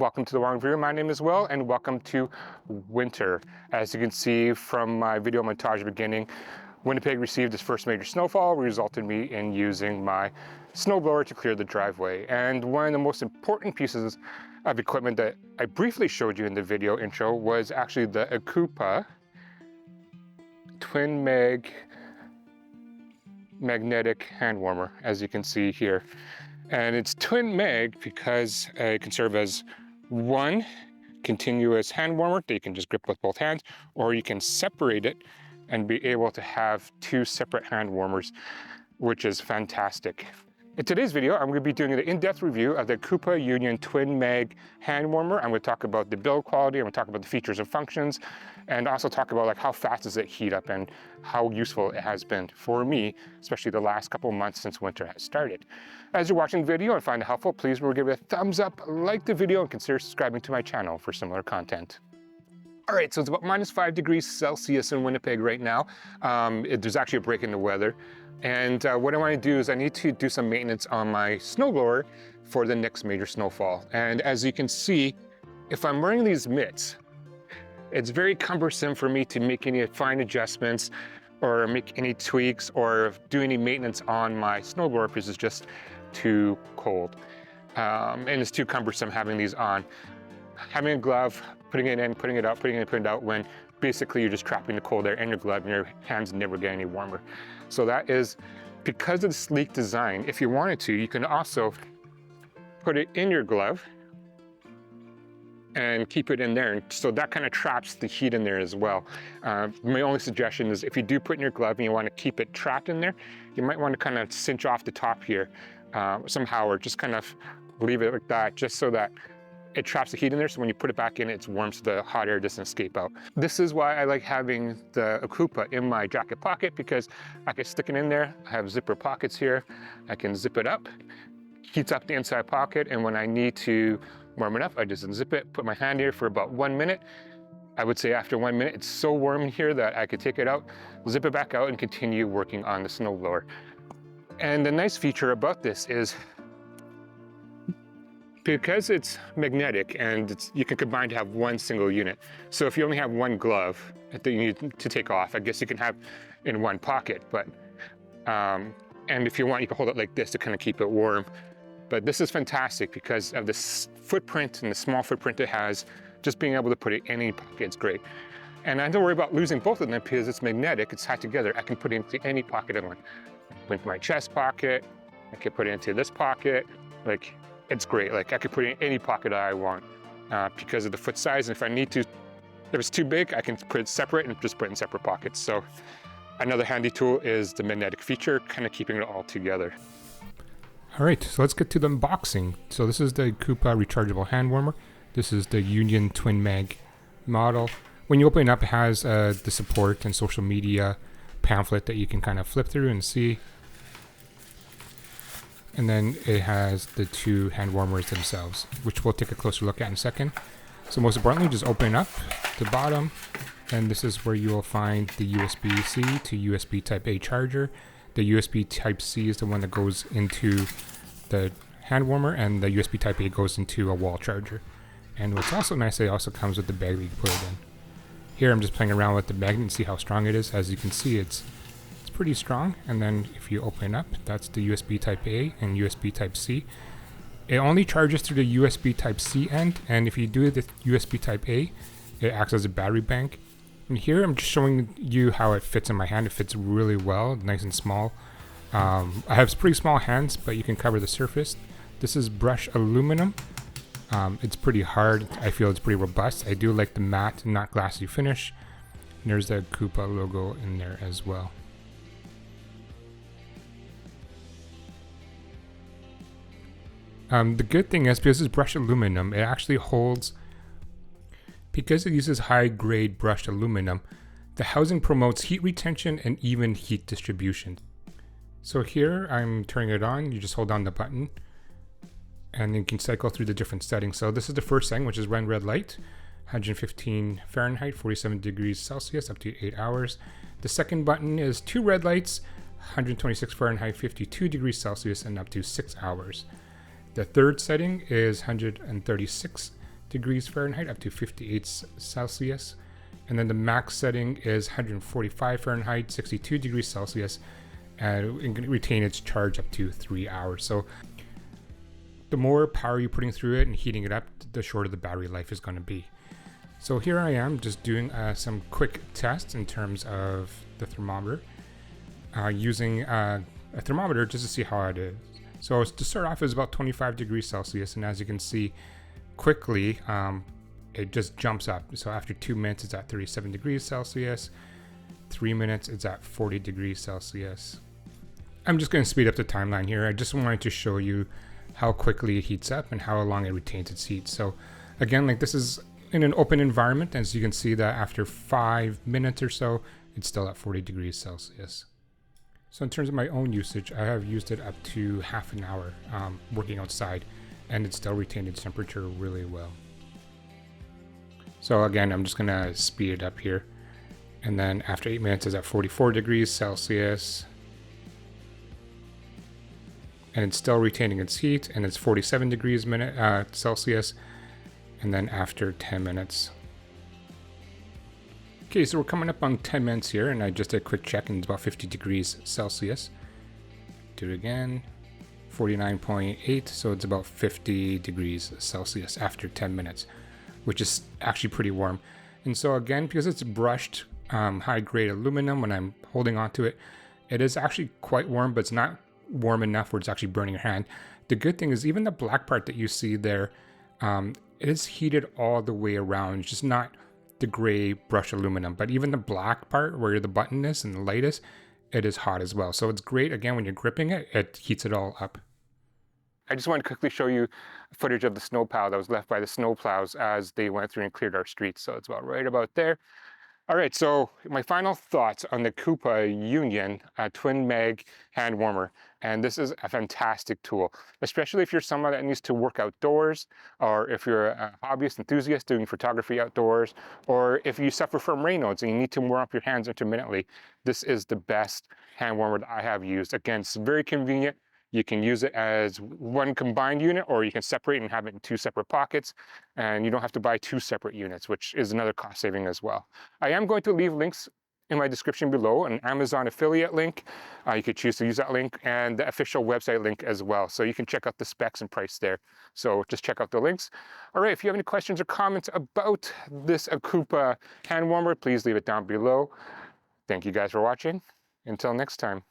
welcome to the Wong View. My name is Will, and welcome to winter. As you can see from my video montage beginning, Winnipeg received its first major snowfall, resulting me in using my snowblower to clear the driveway. And one of the most important pieces of equipment that I briefly showed you in the video intro was actually the Ocoopa Twin magnetic hand warmer, as you can see here. And it's twin mag because it can serve as one continuous hand warmer that you can just grip with both hands, or you can separate it and be able to have two separate hand warmers, which is fantastic. In today's video, I'm going to be doing an in-depth review of the Ocoopa Union Twin Mag hand warmer. I'm going to talk about the build quality, I'm going to talk about the features and functions, and also talk about like how fast does it heat up and how useful it has been for me, especially the last couple of months since winter has started. As you're watching the video and find it helpful, please remember to give it a thumbs up, like the video, and consider subscribing to my channel for similar content. All right, so it's about -5 degrees Celsius in Winnipeg right now. There's actually a break in the weather. And what I want to do is I need to do some maintenance on my snowblower for the next major snowfall. And as you can see, if I'm wearing these mitts, it's very cumbersome for me to make any fine adjustments or make any tweaks or do any maintenance on my snowblower because it's just too cold. And it's too cumbersome having these on. Having a glove, putting it in, putting it out, putting it in, putting it out, when basically you're just trapping the cold air in your glove and your hands never get any warmer. So that is because of the sleek design. If you wanted to, you can also put it in your glove and keep it in there. And so that kind of traps the heat in there as well. My only suggestion is if you do put in your glove and you want to keep it trapped in there, you might want to kind of cinch off the top here somehow, or just kind of leave it like that, just so that it traps the heat in there, so when you put it back in, it's warm so the hot air doesn't escape out. This is why I like having the Ocoopa in my jacket pocket, because I can stick it in there. I have zipper pockets here. I can zip it up, heats up the inside pocket, and when I need to warm it up, I just unzip it, put my hand here for about 1 minute. I would say after 1 minute, it's so warm in here that I could take it out, zip it back out, and continue working on the snowblower. And the nice feature about this is, because it's magnetic and you can combine to have one single unit. So if you only have one glove that you need to take off, I guess you can have in one pocket, but, and if you want, you can hold it like this to kind of keep it warm. But this is fantastic because of this footprint and the small footprint it has. Just being able to put it in any pocket is great. And I don't worry about losing both of them because it's magnetic, it's tied together. I can put it into any pocket I want. Put it into my chest pocket, I can put it into this pocket, like, it's great. Like I could put it in any pocket I want because of the foot size. And if I need to, if it's too big, I can put it separate and just put it in separate pockets. So another handy tool is the magnetic feature, kind of keeping it all together. All right, so let's get to the unboxing. So this is the Ocoopa rechargeable hand warmer. This is the Union Twin Mag model. When you open it up, it has the support and social media pamphlet that you can kind of flip through and see. And then it has the two hand warmers themselves, which we'll take a closer look at in a second. So most importantly, just open up the bottom, and this is where you will find the USB-C to USB Type-A charger. The USB Type-C is the one that goes into the hand warmer, and the USB Type-A goes into a wall charger. And what's also nice, it also comes with the bag that you put it in. Here I'm just playing around with the magnet and see how strong it is. As you can see, it's pretty strong. And then if you open up, that's the USB Type-A and USB Type-C. It only charges through the USB Type-C end, and if you do the USB Type-A, it acts as a battery bank. And here I'm just showing you how it fits in my hand. It fits really well, nice and small. I have pretty small hands, but you can cover the surface. This is brushed aluminum. It's pretty hard. I feel it's pretty robust. I do like the matte, not glassy finish. And there's the Ocoopa logo in there as well. The good thing is, because it's brushed aluminum, it actually holds, because it uses high-grade brushed aluminum, the housing promotes heat retention and even heat distribution. So here, I'm turning it on. You just hold down the button, and you can cycle through the different settings. So this is the first setting, which is run red light, 115 Fahrenheit, 47 degrees Celsius, up to 8 hours. The second button is 2 red lights, 126 Fahrenheit, 52 degrees Celsius, and up to 6 hours. The third setting is 136 degrees Fahrenheit up to 58 Celsius. And then the max setting is 145 Fahrenheit, 62 degrees Celsius, and it can retain its charge up to 3 hours. So the more power you're putting through it and heating it up, the shorter the battery life is going to be. So here I am just doing some quick tests in terms of the thermometer, using a thermometer just to see how it is. So to start off, it's about 25 degrees Celsius, and as you can see quickly, it just jumps up. So after 2 minutes, it's at 37 degrees Celsius. 3 minutes, it's at 40 degrees Celsius. I'm just going to speed up the timeline here. I just wanted to show you how quickly it heats up and how long it retains its heat. So again, like this is in an open environment, and so you can see that after 5 minutes or so, it's still at 40 degrees Celsius. So in terms of my own usage, I have used it up to half an hour working outside, and it still retained its temperature really well. So again, I'm just gonna speed it up here. And then after 8 minutes, it's at 44 degrees Celsius. And it's still retaining its heat, and it's 47 degrees Celsius. And then after 10 minutes. Okay, so we're coming up on 10 minutes here, and I just did a quick check, and it's about 50 degrees Celsius. Do it again. 49.8, so it's about 50 degrees Celsius after 10 minutes, which is actually pretty warm. And so again, because it's brushed high-grade aluminum, when I'm holding onto it, it is actually quite warm, but it's not warm enough where it's actually burning your hand. The good thing is even the black part that you see there, it is heated all the way around. It's just not the gray brushed aluminum, but even the black part where the button is and the light is, it is hot as well. So it's great, again, when you're gripping it, it heats it all up. I just wanted to quickly show you footage of the snow pile that was left by the snow plows as they went through and cleared our streets. So it's right about there. All right, so my final thoughts on the Ocoopa Union Twin Meg hand warmer. And this is a fantastic tool, especially if you're someone that needs to work outdoors, or if you're a hobbyist enthusiast doing photography outdoors, or if you suffer from Raynaud's and you need to warm up your hands intermittently. This is the best hand warmer that I have used. Again, it's very convenient. You can use it as one combined unit, or you can separate and have it in 2 separate pockets, and you don't have to buy 2 separate units, which is another cost saving as well. I am going to leave links in my description below, an Amazon affiliate link. You could choose to use that link, and the official website link as well. So you can check out the specs and price there. So just check out the links. All right, if you have any questions or comments about this Ocoopa hand warmer, please leave it down below. Thank you guys for watching. Until next time.